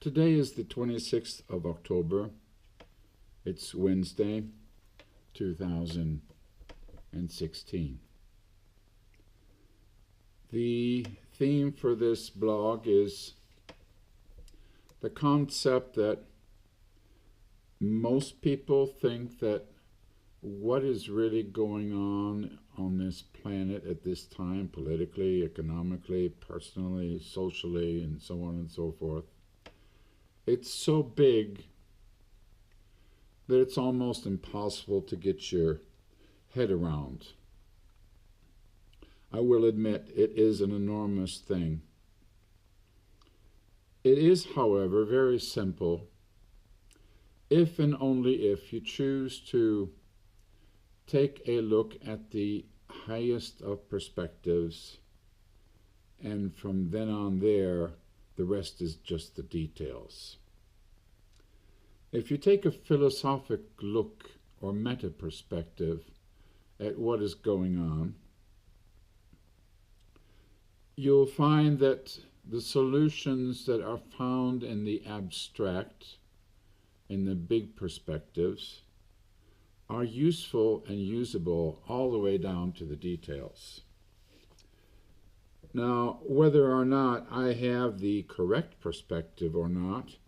Today is the 26th of October. It's Wednesday, 2016. The theme for this blog is the concept that most people think that what is really going on this planet at this time, politically, economically, personally, socially, and so on and so forth, it's so big that it's almost impossible to get your head around. I will admit it is an enormous thing. It is, however, very simple if and only if you choose to take a look at the highest of perspectives, and from then on there, the rest is just the details. If you take a philosophic look or meta-perspective at what is going on, you'll find that the solutions that are found in the abstract, in the big perspectives, are useful and usable all the way down to the details. Now, whether or not I have the correct perspective or not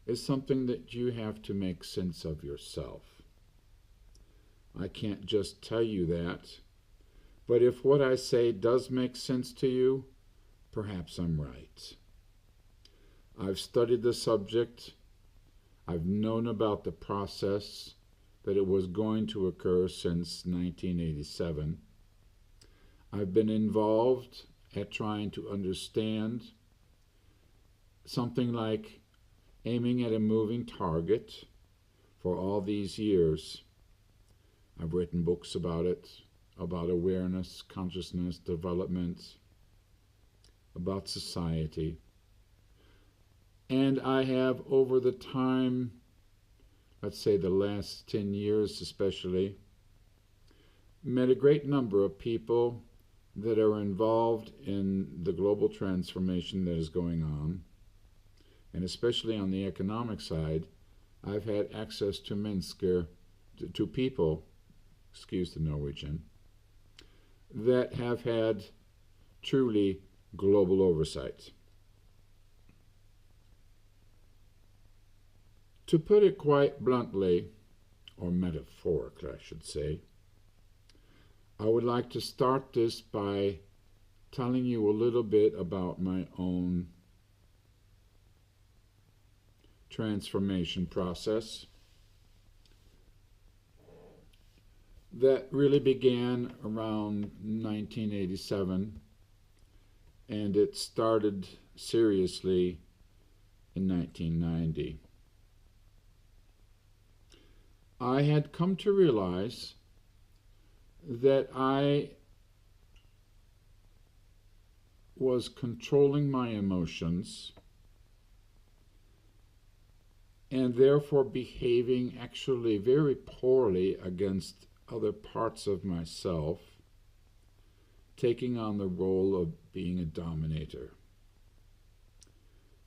is something that you have to make sense of yourself. I can't just tell you that, but if what I say does make sense to you, perhaps I'm right. I've studied the subject. I've known about the process, that it was going to occur since 1987. I've been involved at trying to understand something like aiming at a moving target for all these years. I've written books about it, about awareness, consciousness, development, about society. And I have, over the time, let's say the last 10 years especially, met a great number of people that are involved in the global transformation that is going on. And especially on the economic side, I've had access to mennesker, to people, excuse the Norwegian, that have had truly global oversight. To put it quite bluntly, or metaphorically I should say, I would like to start this by telling you a little bit about my own transformation process that really began around 1987, and it started seriously in 1990. I had come to realize that I was controlling my emotions and therefore behaving actually very poorly against other parts of myself, taking on the role of being a dominator.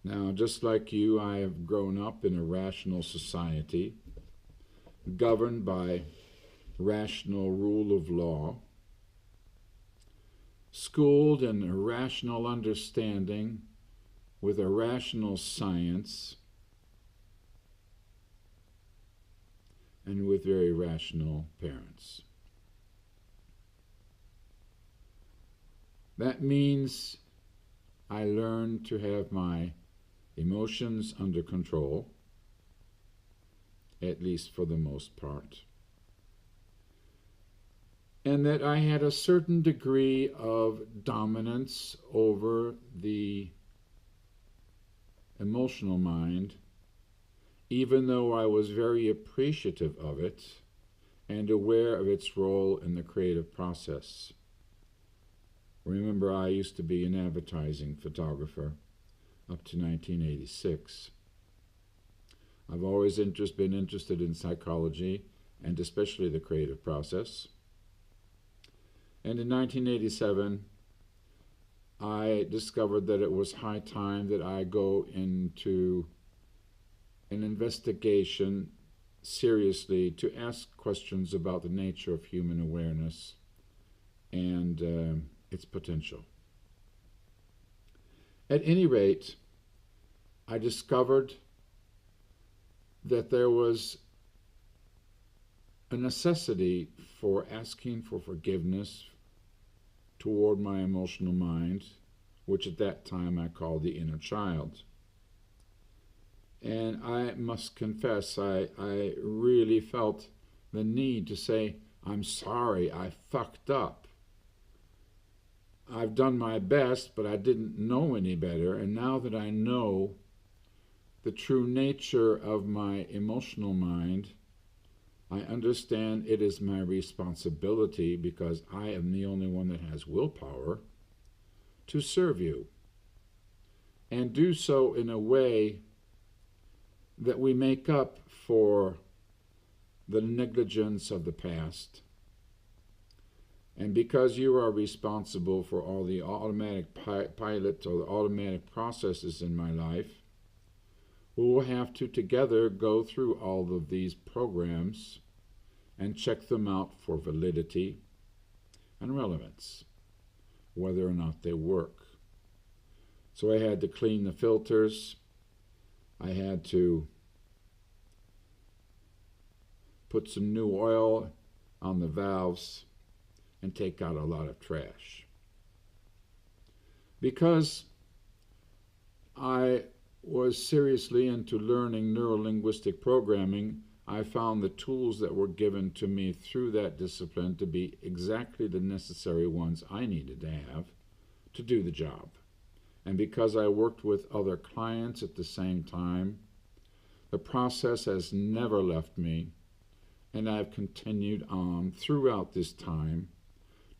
Now, just like you, I have grown up in a rational society, governed by rational rule of law, schooled in a rational understanding with a rational science, and with very rational parents. That means I learned to have my emotions under control, at least for the most part, and that I had a certain degree of dominance over the emotional mind, even though I was very appreciative of it and aware of its role in the creative process. Remember, I used to be an advertising photographer up to 1986. I've always been interested in psychology, and especially the creative process. And in 1987, I discovered that it was high time that I go into an investigation seriously to ask questions about the nature of human awareness and its potential. At any rate, I discovered that there was a necessity for asking for forgiveness toward my emotional mind, which at that time I called the inner child. And I must confess, I really felt the need to say, I'm sorry, I fucked up. I've done my best, but I didn't know any better, and now that I know the true nature of my emotional mind, I understand it is my responsibility, because I am the only one that has willpower, to serve you, and do so in a way that we make up for the negligence of the past. And because you are responsible for all the automatic pilots or the automatic processes in my life, we will have to together go through all of these programs and check them out for validity and relevance, whether or not they work. So I had to clean the filters. I had to put some new oil on the valves and take out a lot of trash. Because I was seriously into learning neurolinguistic programming, I found the tools that were given to me through that discipline to be exactly the necessary ones I needed to have to do the job. And because I worked with other clients at the same time, the process has never left me, and I've continued on throughout this time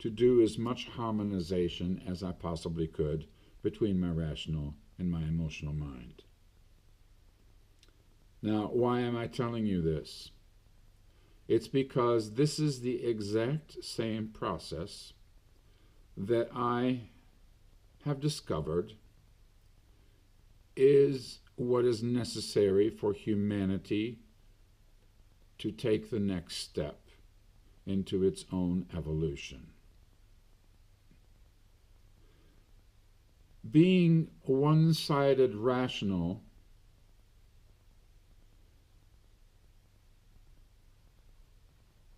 to do as much harmonization as I possibly could between my rational and my emotional mind. Now, why am I telling you this? It's because this is the exact same process that I have discovered is what is necessary for humanity to take the next step into its own evolution. Being one-sided rational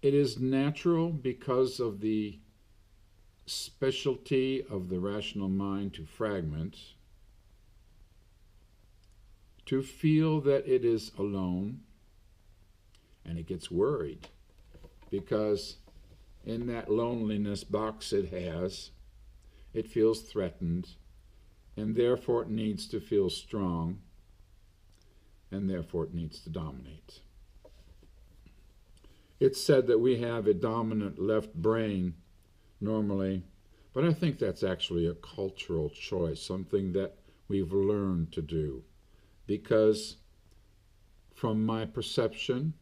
it is natural because of the specialty of the rational mind to fragment, to feel that it is alone, and it gets worried because in that loneliness box it has, it feels threatened, and therefore it needs to feel strong, and therefore it needs to dominate. It's said that we have a dominant left brain normally, but I think that's actually a cultural choice, something that we've learned to do. Because from my perception,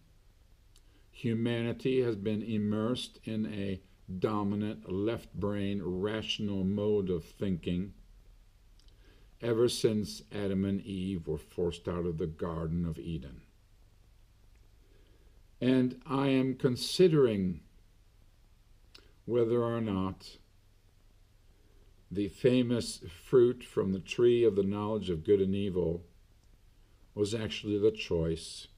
humanity has been immersed in a dominant left brain rational mode of thinking ever since Adam and Eve were forced out of the Garden of Eden. And I am considering whether or not the famous fruit from the tree of the knowledge of good and evil was actually the choice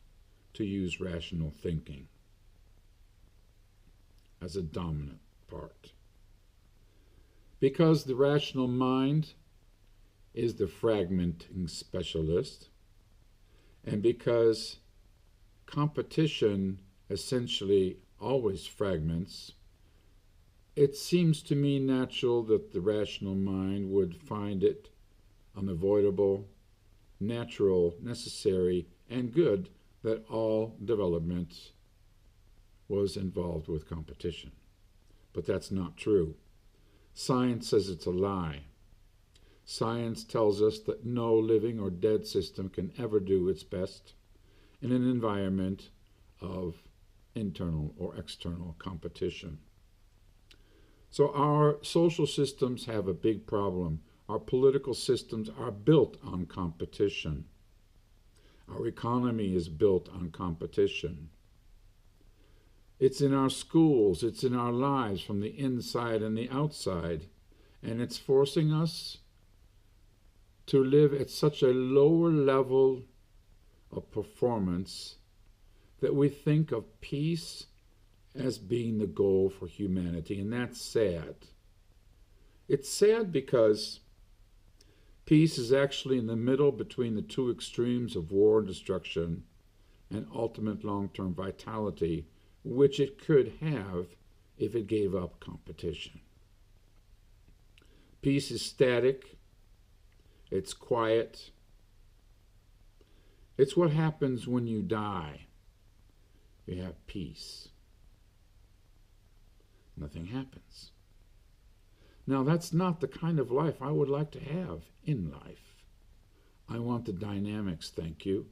to use rational thinking as a dominant part. Because the rational mind is the fragmenting specialist, and because competition essentially always fragments, it seems to me natural that the rational mind would find it unavoidable, natural, necessary, and good that all development was involved with competition. But that's not true. Science says it's a lie. Science tells us that no living or dead system can ever do its best in an environment of internal or external competition. So our social systems have a big problem. Our political systems are built on competition. Our economy is built on competition. It's in our schools, it's in our lives from the inside and the outside, and it's forcing us to live at such a lower level of performance that we think of peace as being the goal for humanity, and that's sad. It's sad because peace is actually in the middle between the two extremes of war and destruction and ultimate long-term vitality, which it could have if it gave up competition. Peace is static, it's quiet. It's what happens when you die. You have peace. Nothing happens. Now, that's not the kind of life I would like to have in life. I want the dynamics, thank you.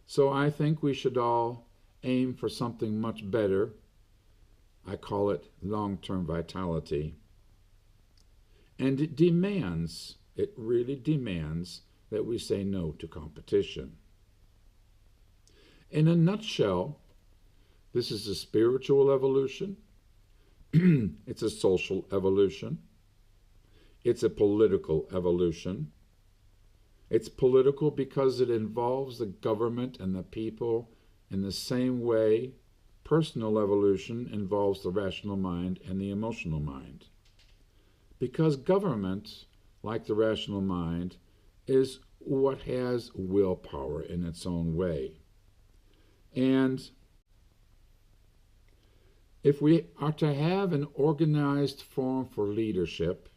So I think we should all aim for something much better. I call it long-term vitality. And it really demands that we say no to competition. In a nutshell, this is a spiritual evolution. It's a social evolution. It's a political evolution. It's political because it involves the government and the people in the same way personal evolution involves the rational mind and the emotional mind. Because government, like the rational mind, is what has willpower in its own way. And if we are to have an organized form for leadership,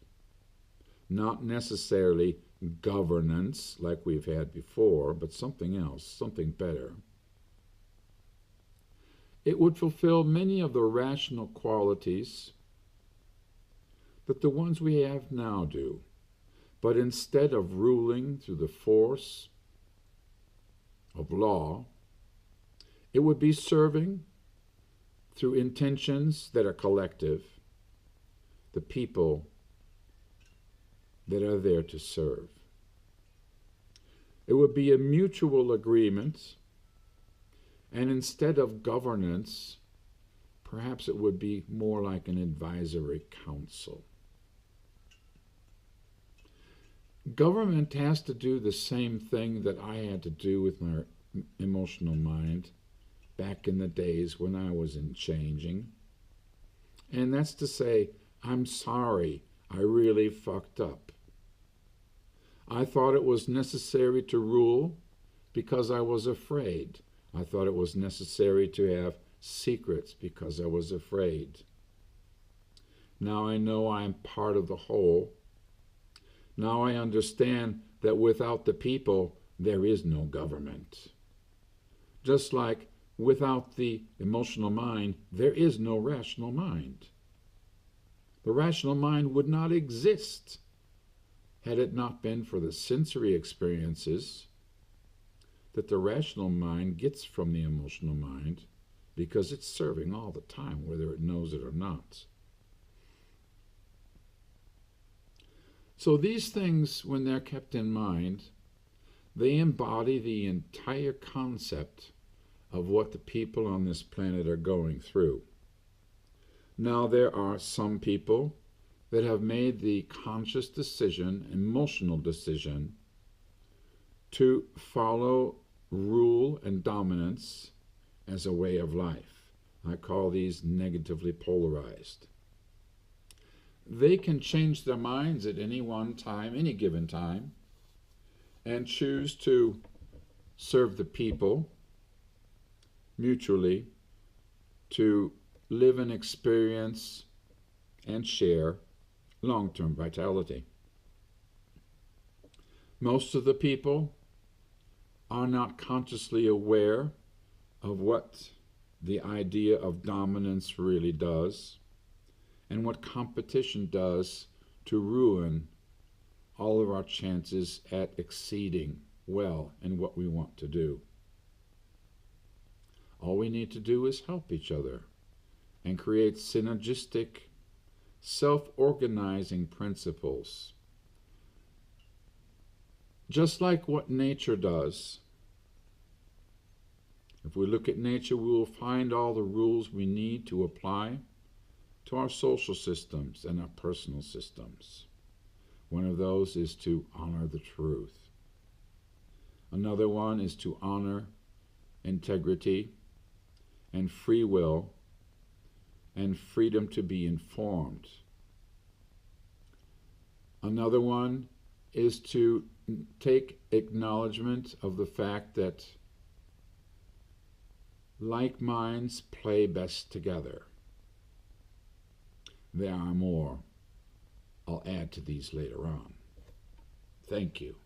not necessarily governance like we've had before, but something else, something better, it would fulfill many of the rational qualities that the ones we have now do. But instead of ruling through the force of law, it would be serving through intentions that are collective, the people that are there to serve. It would be a mutual agreement, and instead of governance, perhaps it would be more like an advisory council. Government has to do the same thing that I had to do with my emotional mind back in the days when I was in changing. And that's to say, I'm sorry, I really fucked up. I thought it was necessary to rule because I was afraid. I thought it was necessary to have secrets because I was afraid. Now I know I'm part of the whole. Now I understand that without the people, there is no government. Just like without the emotional mind, there is no rational mind. The rational mind would not exist had it not been for the sensory experiences that the rational mind gets from the emotional mind, because it's serving all the time, whether it knows it or not. So these things, when they're kept in mind, they embody the entire concept of what the people on this planet are going through. Now, there are some people that have made the conscious decision, emotional decision, to follow rule and dominance as a way of life. I call these negatively polarized. They can change their minds at any one time, any given time, and choose to serve the people mutually, to live and experience and share long-term vitality. Most of the people are not consciously aware of what the idea of dominance really does and what competition does to ruin all of our chances at exceeding well in what we want to do. All we need to do is help each other and create synergistic, self-organizing principles. Just like what nature does, If we look at nature, we will find all the rules we need to apply to our social systems and our personal systems. One of those is to honor the truth. Another one is to honor integrity and free will and freedom to be informed. Another one is to take acknowledgement of the fact that like minds play best together. There are more. I'll add to these later on. Thank you.